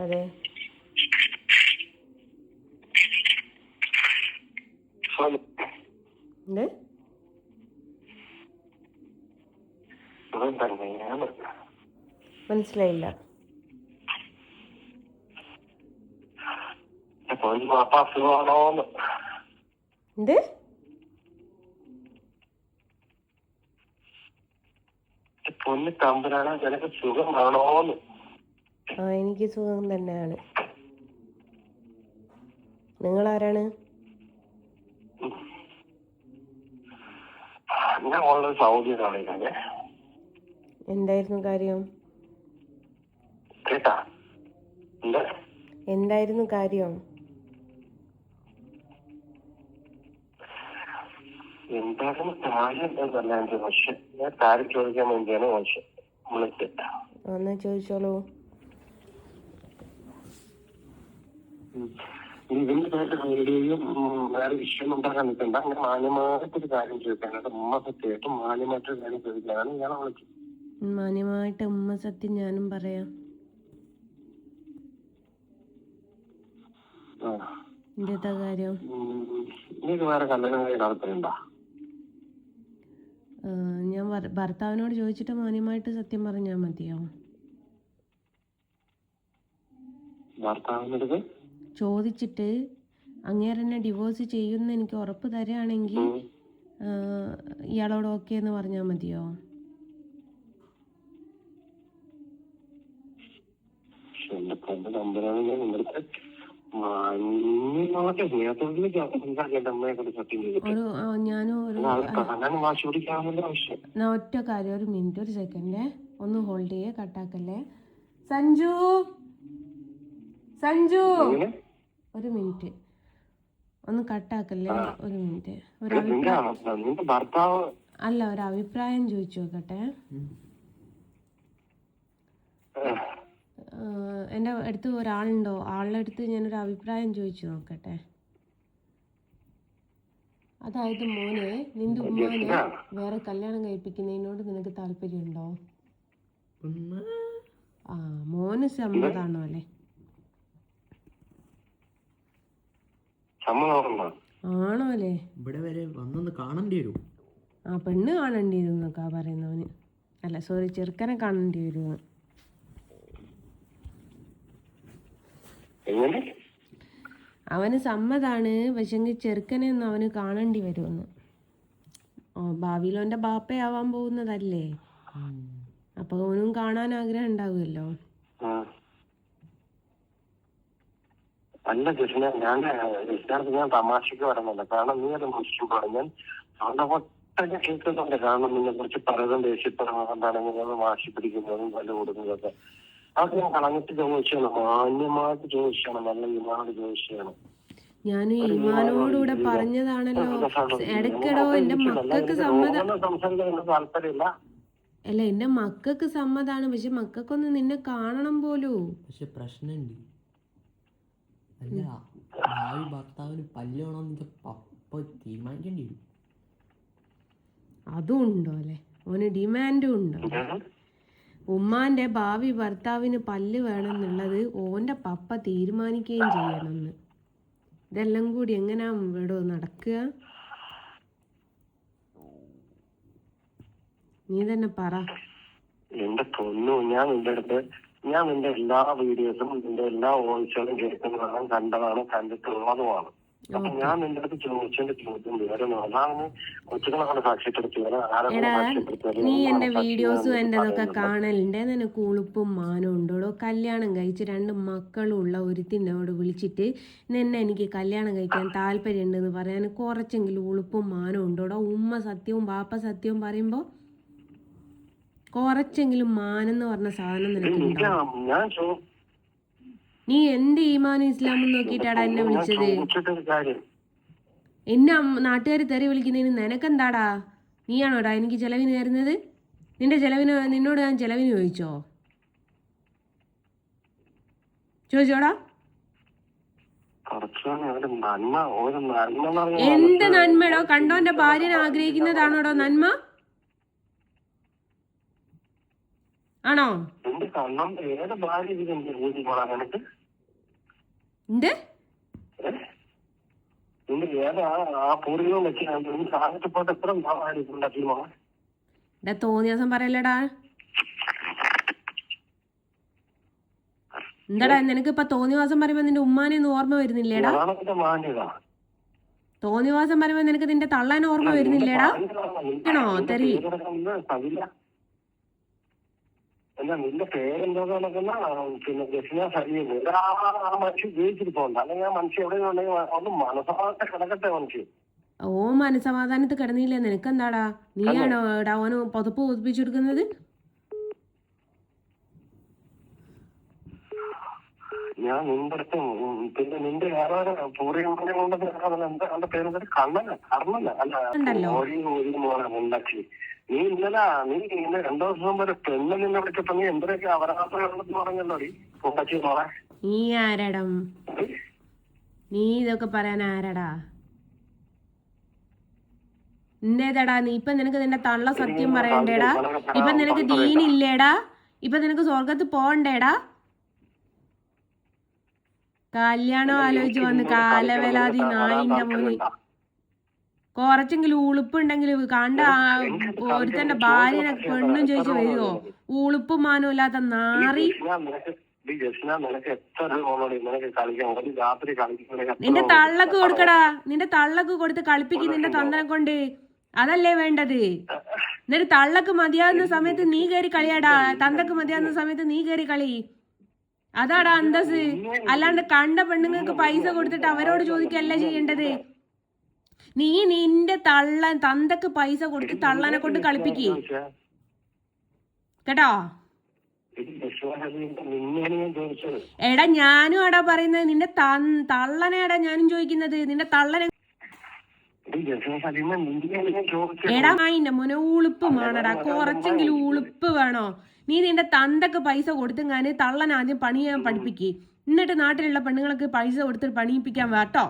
അതെ. മനസ്സിലായില്ല. എന്ത്? എനിക്ക് സുഖം തന്നെയാണ്. നിങ്ങളാരാണ്? എന്തായിരുന്നു കാര്യം? എന്തായിരുന്നു കാര്യം? എന്തായാലും കാര്യം എന്താന്നല്ല എന്റെ പക്ഷെ ഞാൻ കാര്യം ചോദിക്കാൻ വേണ്ടിയാണ് വിളിച്ചത്. ഒന്ന് ചോദിച്ചോളൂ. ഇതിന്റെ പേര് വീഡിയോയും വേറെ വിഷയം ഉണ്ടാക്കാൻ നിൽക്കണ്ട. അങ്ങനെ മാന്യമായിട്ടൊരു കാര്യം ചോദിക്കാനായിട്ട് ഉമ്മ സത്യമായിട്ട് മാന്യമായിട്ടൊരു കാര്യം ചോദിക്കാനാണ് ഞാൻ വിളിച്ചത്. മാന്യമായിട്ട് ഉമ്മ സത്യം ഞാനും പറയാം. എന്താ കാര്യം? നിങ്ങൾക്ക് വേറെ കല്യാണം കഴിക്കാൻ താല്പര്യമുണ്ടോ? ഞാൻ ഭർത്താവിനോട് ചോദിച്ചിട്ട് മാന്യമായിട്ട് സത്യം പറഞ്ഞാൽ മതിയോ? ഭർത്താവിനടുത്ത് ചോദിച്ചിട്ട് അങ്ങേരെന്നെ ഡിവോഴ്സ് ചെയ്യുമെന്ന് എനിക്ക് ഉറപ്പ് തരികയാണെങ്കിൽ ഇയാളോട് ഓക്കെ എന്ന് പറഞ്ഞാൽ മതിയോ? ഒറ്റ കാര്യം, ഒരു മിനിറ്റ്, ഒരു സെക്കൻഡ് ഒന്ന് ഹോൾഡ് ചെയ്യേ, കട്ടാക്കല്ലേ. സഞ്ജു, സഞ്ജു, ഒരു മിനിറ്റ് ഒന്ന് കട്ടാക്കല്ലേ, ഒരു മിനിറ്റ്. അല്ല, ഒരു അഭിപ്രായം ചോദിച്ചു നോക്കട്ടെ. എൻ്റെ അടുത്ത് ഒരാളുണ്ടോ? ആളുടെ അടുത്ത് ഞാനൊരു അഭിപ്രായം ചോദിച്ചു നോക്കട്ടെ. അതായത് മോനെ, നിന്റെ ഉമ്മാനെ വേറെ കല്യാണം കഴിപ്പിക്കുന്നതിനോട് നിനക്ക് താല്പര്യമുണ്ടോ? മോന് സമ്മതാണോ അല്ലേ? ആണോ അല്ലേ? ഇവിടെ വരെ വന്നൊന്ന് കാണേണ്ടി വരും. പെണ്ണ് കാണേണ്ടി വരും എന്നൊക്കെ പറയുന്നവന്. അല്ല സോറി, ചെറുക്കനെ കാണേണ്ടി വരുമെന്ന്. അവന് സമ്മതാണ്, പക്ഷെങ്കിൽ ചെറുക്കനെ ഒന്നും അവന് കാണേണ്ടി വരുമെന്ന്. ഭാവിയിൽ അവൻ്റെ ബാപ്പയാവാൻ പോകുന്നതല്ലേ, അപ്പൊ അവനും കാണാൻ ആഗ്രഹം ഉണ്ടാവുമല്ലോ. അല്ല കൃഷ്ണ, ഞാൻ തമാശക്ക് പറയുന്നില്ല. കാരണം നീ അത് മുസ്ലിം പറഞ്ഞാൽ അവന്റെ കേൾക്കുന്നുണ്ട്. കാരണം നിന്നെ കുറിച്ച് പലതും ദേഷ്യപ്പെടുന്നതാണെങ്കിൽ വാശി പിടിക്കുന്നതും വില കൊടുക്കുന്നതൊക്കെ അത് ഞാൻ കളഞ്ഞിട്ട് ചോദിച്ചാണ്, മാന്യമായിട്ട് ചോദിച്ചാണ്, നല്ല ഇമാനോട് ചോദിച്ചാണ്. ഞാൻ ഇമാനോടുകൂടെ പറഞ്ഞതാണല്ലോ. ഇടയ്ക്കിടോ എന്റെ മക്കൾക്ക് സമ്മതം, താല്പര്യമില്ല. അല്ല എന്റെ മക്കൾക്ക് സമ്മതാണ്, പക്ഷെ മക്കൾക്കൊന്ന് നിന്നെ കാണണം പോലൂ. പക്ഷെ പ്രശ്നമുണ്ട്. അല്ല, ഭാവി ഭർത്താവിന് പല്ല് വേണം നിന്റെ പപ്പ തീരുമാനിക്കേണ്ടി വരും. അതും ഉണ്ടോ അല്ലേ? ഓന് ഡിമാൻഡും ഉണ്ടോ? ഉമ്മാന്റെ ഭാവി ഭർത്താവിന് പല്ല് വേണമെന്നുള്ളത് ഓന്റെ പപ്പ തീരുമാനിക്കുകയും ചെയ്യണമെന്ന്. ഇതെല്ലാം കൂടി എങ്ങനാ ഇവിടെ നടക്കുക? നീ തന്നെ പറ. എന്റെ പൊന്നു, ഞാൻ നിന്റെ എല്ലാ വീഡിയോസും നിന്റെ എല്ലാ വോയിസുകളും കേൾക്കുന്നതാണ്, കണ്ടതാണ്, കണ്ടിട്ടുള്ളതുമാണ്. അപ്പൊ ഞാൻ നിന്റെ അടുത്ത് ചോദിച്ചതിന്റെ ചോദ്യം വേറെ അതാണ്. കൊച്ചുകളെ സാക്ഷ്യപ്പെടുത്തിയാലും നീ എന്റെ വീഡിയോസും എൻ്റെ അതൊക്കെ കാണലുണ്ട്. നിനക്ക് ഉളുപ്പും മാനവും ഉണ്ടോടോ? കല്യാണം കഴിച്ച് 2 മക്കളുള്ള ഒരുത്തിനോട് വിളിച്ചിട്ട് നിന്നെ എനിക്ക് കല്യാണം കഴിക്കാൻ താല്പര്യം ഉണ്ടെന്ന് പറയാൻ കുറച്ചെങ്കിലും ഉളുപ്പും മാനവും ഉണ്ടോടോ? ഉമ്മ സത്യവും ബാപ്പ സത്യവും പറയുമ്പോ കുറച്ചെങ്കിലും മാനെന്ന് പറഞ്ഞ സാധനം നിനക്കുണ്ടോ? നീ എന്ത് ഈമാനും ഇസ്ലാമും നോക്കിയിട്ടാടാ എന്നെ വിളിച്ചത്? എന്നെ നാട്ടുകാർ തെറി വിളിക്കുന്നതിന് നിനക്കെന്താടാ? നീയാണോടാ എനിക്ക് ചെലവിന് തരുന്നത്? നിന്നോട് ഞാൻ ചെലവിന് ചോദിച്ചോടാ? എന്ത് നന്മടോ? കണ്ടോന്റെ ഭാര്യനെ ആഗ്രഹിക്കുന്നതാണോടോ നന്മ? ആണോ? കണ്ണം ഏത് ഭാര്യ ഇതിന്റെ ഊതി പോകാൻ നിനക്ക് എന്ത് നിന്റെ ഏതാ ആ പൂർവികം വെച്ച് നീ സാധിച്ചപ്പോട്ട് എത്ര ഭാര്യ ഉണ്ടാക്കി മോളെ എടാ തോന്നിയ ദിവസം പറയല്ലടാ. എന്താടാ നിനക്ക് ഇപ്പൊ തോന്നിവാസം പറയുമ്പോ നിന്റെ ഉമ്മാനെ ഒന്നും ഓർമ്മ വരുന്നില്ലേടാ? ഞാനൊക്കെ മാന്യതാ. തോന്നിവാസം പറയുമ്പോ നിനക്ക് നിന്റെ തള്ളാൻ ഓർമ്മ വരുന്നില്ലേടാ? ആണോ തെറി? എന്താ നിന്റെ പേരെന്തോന്ന് നടക്കുന്ന പിന്നെ ജസ്ന സലീം ആ മനുഷ്യൻ ജീവിച്ചിട്ട് പോകണ്ട, അല്ലെങ്കിൽ ആ മനുഷ്യൻ എവിടെയുണ്ടെങ്കിൽ ഒന്ന് മനസ്സമാനത്തെ കിടക്കട്ടെ മനുഷ്യൻ. ഓ മനസമാധാനത്ത് കിടന്നില്ലേ? നിനക്കെന്താടാ? നീയാണോ എടാ ഓന് പുതപ്പ് പുതുപ്പിച്ചു കൊടുക്കുന്നത്? ഞാൻ നിന്റെ അടുത്ത് പിന്നെ നിന്റെ വേറെ പൂർവികനെ കൊണ്ട് എന്താ അവന്റെ പേര് കണ്ണല്ല കർണല്ല അല്ല മോനെ ഉണ്ടാക്കി. നീ ഇന്നലെ 2 ദിവസം വരെ പെണ്ണ് നിന്നെ വിളിച്ചപ്പോ നീ എന്തൊക്കെ അവരാത്രയുള്ളതെന്ന് പറഞ്ഞല്ലോടി ഉണ്ടാക്കി മോളെ. നീ ആരടം? നീ ഇതൊക്കെ പറയാൻ ആരടാ? എന്തേതാടാ നീ ഇപ്പൊ നിനക്ക് നിന്റെ തള്ള സത്യം പറയണ്ടേടാ? ഇപ്പൊ നിനക്ക് ദീനില്ലേടാ? ഇപ്പൊ നിനക്ക് സ്വർഗത്ത് പോകണ്ടേടാ? കല്യാണം ആലോചിച്ച് വന്ന് കാലവേലാതി നായിന്റെ മോന്. കുറച്ചെങ്കിലും ഉളുപ്പുണ്ടെങ്കിൽ കണ്ട ഒരുത്തന്റെ ഭാര്യനെ പെണ്ണും ചോദിച്ചു വരുവോ? ഉളുപ്പും മാനും ഇല്ലാത്ത നാറി. നിന്റെ തള്ളക്ക് കൊടുക്കടാ, നിന്റെ തള്ളക്ക് കൊടുത്ത് കളിപ്പിക്കും നിന്റെ തന്തനെ കൊണ്ട്. അതല്ലേ വേണ്ടത്? എന്നിട്ട് തള്ളക്ക് മതിയാവുന്ന സമയത്ത് നീ കയറി കളിയാടാ, തന്തക്ക് മതിയാവുന്ന സമയത്ത് നീ കയറി കളി. അതാടാ അന്തസ്. അല്ലാണ്ട് കണ്ട പെണ്ണുങ്ങൾക്ക് പൈസ കൊടുത്തിട്ട് അവരോട് ചോദിക്കല്ല ചെയ്യേണ്ടത്. നീ നിന്റെ തന്തക്ക് പൈസ കൊടുത്ത് തള്ളനെ കൊണ്ട് കളിപ്പിക്ക് കേട്ടോ. എടാ ഞാനും ആടാ പറയുന്നത്, നിന്റെ തള്ളനെയാടാ ഞാനും ചോദിക്കുന്നത്. നിന്റെ തള്ളനെ എടാ മായിന്റെ മോനെ ഉളുപ്പ് വേണടാ, കുറച്ചെങ്കിലും ഉളുപ്പ് വേണോ? നീ നിന്റെ തന്തക്ക് പൈസ കൊടുത്തെങ്ങാന് തള്ളൻ ആദ്യം പണി ചെയ്യാൻ പഠിപ്പിക്ക്, എന്നിട്ട് നാട്ടിലുള്ള പെണ്ണുങ്ങൾക്ക് പൈസ കൊടുത്തിട്ട് പണിയിപ്പിക്കാൻ വേട്ടോ.